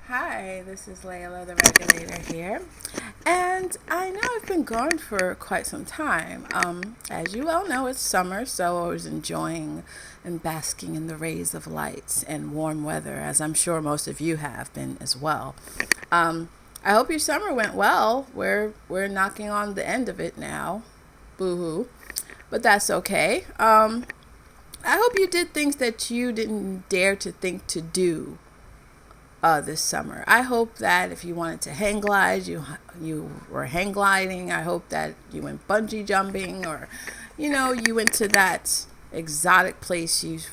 Hi, this is Layla, the regulator here. And I know I've been gone for quite some time. As you well know, it's summer, so I was enjoying and basking in the rays of light and warm weather, as I'm sure most of you have been as well. I hope your summer went well. We're knocking on the end of it now. Boo hoo. But that's okay. I hope you did things that you didn't dare to think to do this summer. I hope that if you wanted to hang glide, you were hang gliding. I hope that you went bungee jumping, or you went to that exotic place you've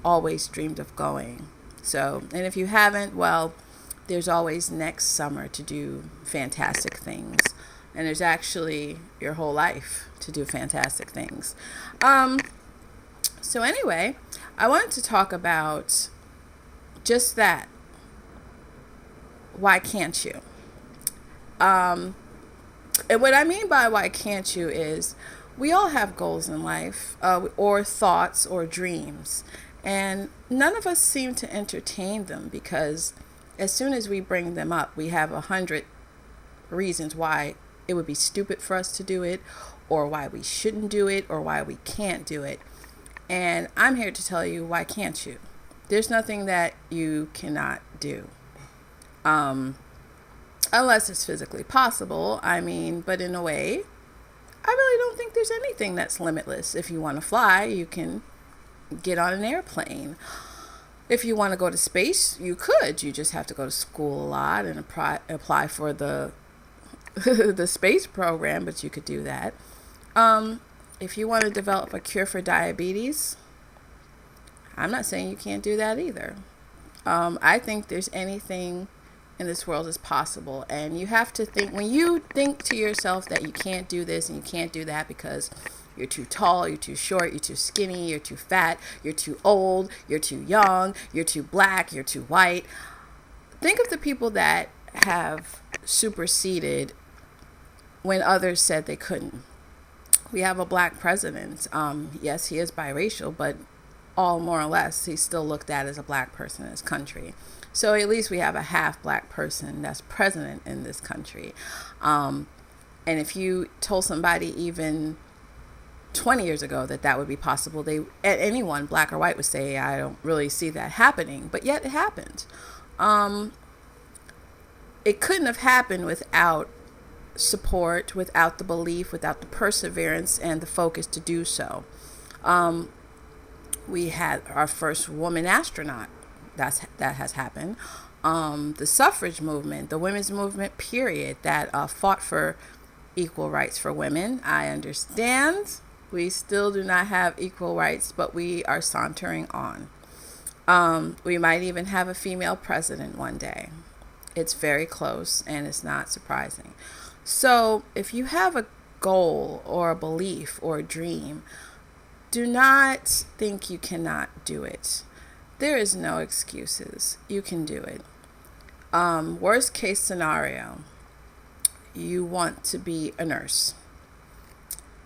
always dreamed of going. So, and if you haven't, well, there's always next summer to do fantastic things. And there's actually your whole life to do fantastic things. So anyway, I wanted to talk about just that. Why can't you? And what I mean by why can't you is we all have goals in life, or thoughts or dreams, and none of us seem to entertain them because as soon as we bring them up, we have 100 reasons why it would be stupid for us to do it, or why we shouldn't do it, or why we can't do it. And I'm here to tell you, why can't you? There's nothing that you cannot do. Unless it's physically possible. But in a way, I really don't think there's anything that's limitless. If you want to fly, you can get on an airplane. If you want to go to space, you could. You just have to go to school a lot and apply for the the space program, but you could do that. If you want to develop a cure for diabetes, I'm not saying you can't do that either. I think there's anything in this world is possible, and you have to think, when you think to yourself that you can't do this and you can't do that because you're too tall, you're too short, you're too skinny, you're too fat, you're too old, you're too young, you're too black, you're too white. Think of the people that have superseded when others said they couldn't. We have a black president. Yes, he is biracial, but all more or less he's still looked at as a black person in this country. So at least we have a half black person that's president in this country. And if you told somebody even 20 years ago that would be possible, anyone, black or white, would say, I don't really see that happening. But yet it happened. It couldn't have happened without support, without the belief, without the perseverance and the focus to do so. We had our first woman astronaut. That has happened. The suffrage movement, the women's movement, period, that fought for equal rights for women. I understand we still do not have equal rights, but we are sauntering on. We might even have a female president one day. It's very close, and it's not surprising. So if you have a goal or a belief or a dream, do not think you cannot do it. There is no excuses. You can do it. Worst case scenario, you want to be a nurse.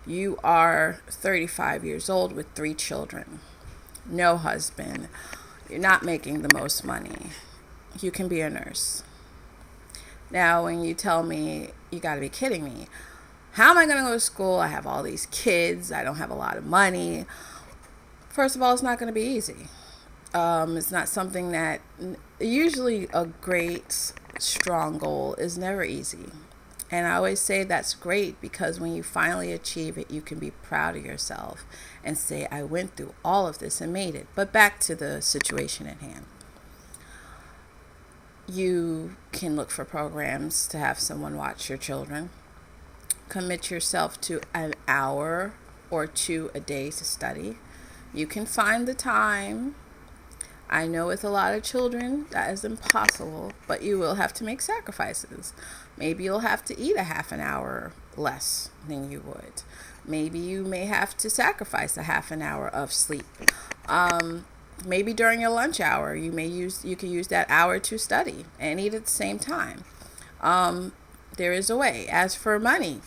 You are 35 years old with 3 children, no husband. You're not making the most money. You can be a nurse. Now, when you tell me, you got to be kidding me. How am I going to go to school? I have all these kids. I don't have a lot of money. First of all, it's not going to be easy. It's not something that, usually a great, strong goal is never easy. And I always say that's great because when you finally achieve it, you can be proud of yourself and say, I went through all of this and made it. But back to the situation at hand. You can look for programs to have someone watch your children. Commit yourself to an hour or 2 a day to study. You can find the time. I know with a lot of children that is impossible, but you will have to make sacrifices. Maybe you'll have to eat a half an hour less than you would. Maybe you may have to sacrifice a half an hour of sleep. Maybe during your lunch hour, you can use that hour to study and eat at the same time. There is a way. As for money,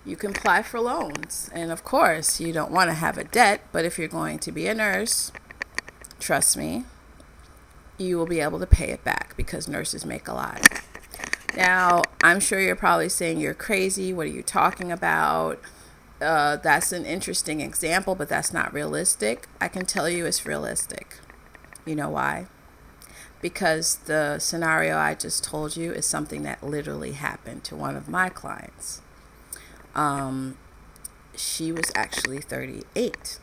you can apply for loans. And of course, you don't want to have a debt, but if you're going to be a nurse, trust me, you will be able to pay it back because nurses make a lot. Now, I'm sure you're probably saying you're crazy. What are you talking about? That's an interesting example, but that's not realistic. I can tell you it's realistic. You know why? Because the scenario I just told you is something that literally happened to one of my clients. She was actually 38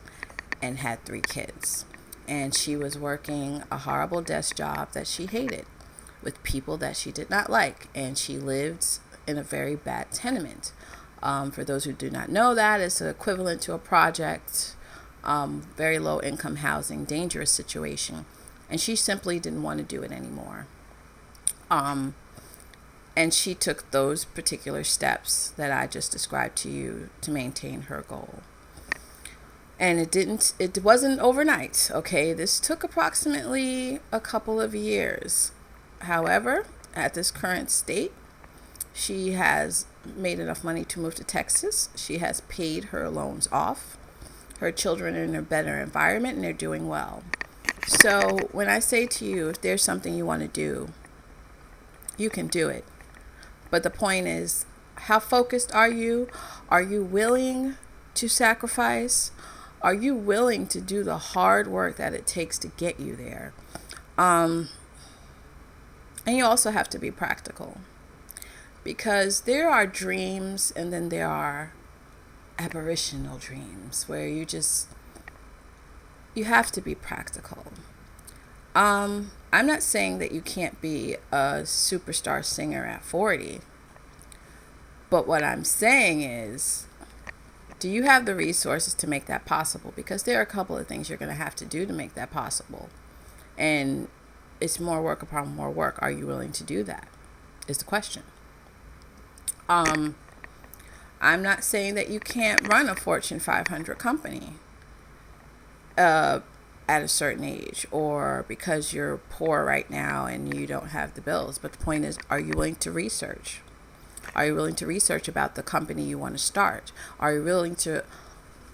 and had 3 kids. And she was working a horrible desk job that she hated with people that she did not like. And she lived in a very bad tenement. For those who do not know that, it's equivalent to a project, very low income housing, dangerous situation. And she simply didn't want to do it anymore. And she took those particular steps that I just described to you to maintain her goal. And it wasn't overnight, okay? This took approximately a couple of years. However, at this current state, she has made enough money to move to Texas. She has paid her loans off. Her children are in a better environment and they're doing well. So when I say to you, if there's something you want to do, you can do it. But the point is, how focused are you? Are you willing to sacrifice? Are you willing to do the hard work that it takes to get you there? And you also have to be practical. Because there are dreams and then there are aberrational dreams where you have to be practical. I'm not saying that you can't be a superstar singer at 40. But what I'm saying is, do you have the resources to make that possible? Because there are a couple of things you're going to have to do to make that possible. And it's more work upon more work. Are you willing to do that? Is the question. I'm not saying that you can't run a Fortune 500 company at a certain age, or because you're poor right now and you don't have the bills. But the point is, are you willing to research? Are you willing to research about the company you want to start? Are you willing to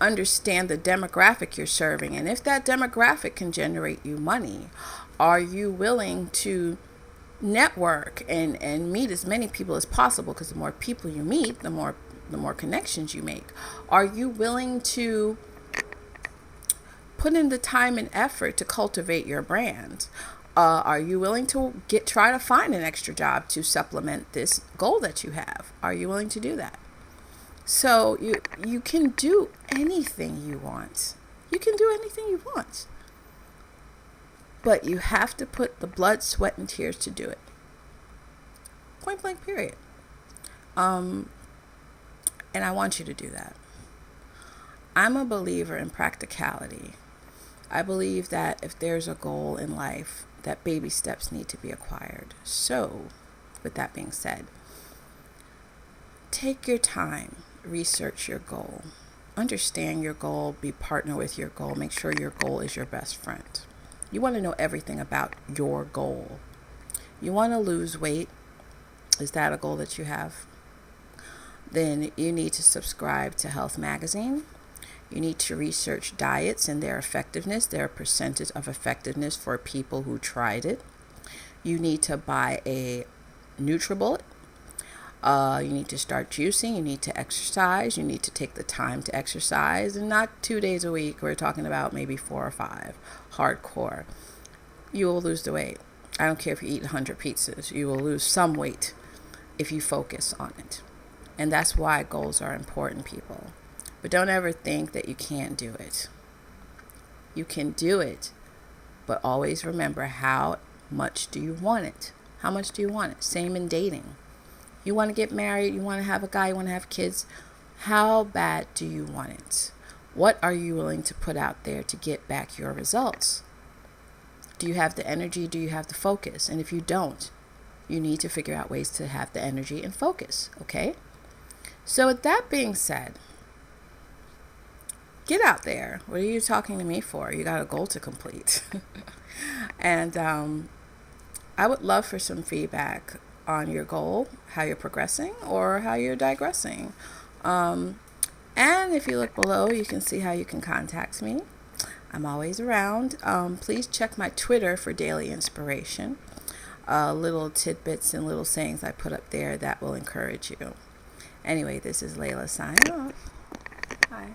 understand the demographic you're serving? And if that demographic can generate you money, are you willing to network and meet as many people as possible? Because the more people you meet, the more connections you make. Are you willing to put in the time and effort to cultivate your brand? Are you willing to try to find an extra job to supplement this goal that you have? Are you willing to do that? So you can do anything you want. You can do anything you want. But you have to put the blood, sweat, and tears to do it. Point blank, period. And I want you to do that. I'm a believer in practicality. I believe that if there's a goal in life, that baby steps need to be acquired. So, with that being said, take your time, research your goal, understand your goal, be partner with your goal, make sure your goal is your best friend. You want to know everything about your goal. You want to lose weight? Is that a goal that you have? Then you need to subscribe to Health Magazine. You need to research diets and their effectiveness, their percentage of effectiveness for people who tried it. You need to buy a NutriBullet. You need to start juicing. You need to exercise. You need to take the time to exercise, and not 2 days a week. We're talking about maybe 4 or 5. Hardcore. You will lose the weight. I don't care if you eat 100 pizzas. You will lose some weight if you focus on it. And that's why goals are important, people. But don't ever think that you can't do it. You can do it, but always remember, how much do you want it? How much do you want it? Same in dating. You want to get married, you want to have a guy, you want to have kids. How bad do you want it? What are you willing to put out there to get back your results? Do you have the energy? Do you have the focus? And if you don't, you need to figure out ways to have the energy and focus, okay? So with that being said, get out there. What are you talking to me for? You got a goal to complete. And I would love for some feedback on your goal, how you're progressing or how you're digressing. And if you look below, you can see how you can contact me. I'm always around. Please check my Twitter for daily inspiration. Little tidbits and little sayings I put up there that will encourage you. Anyway, this is Layla signing off. Bye.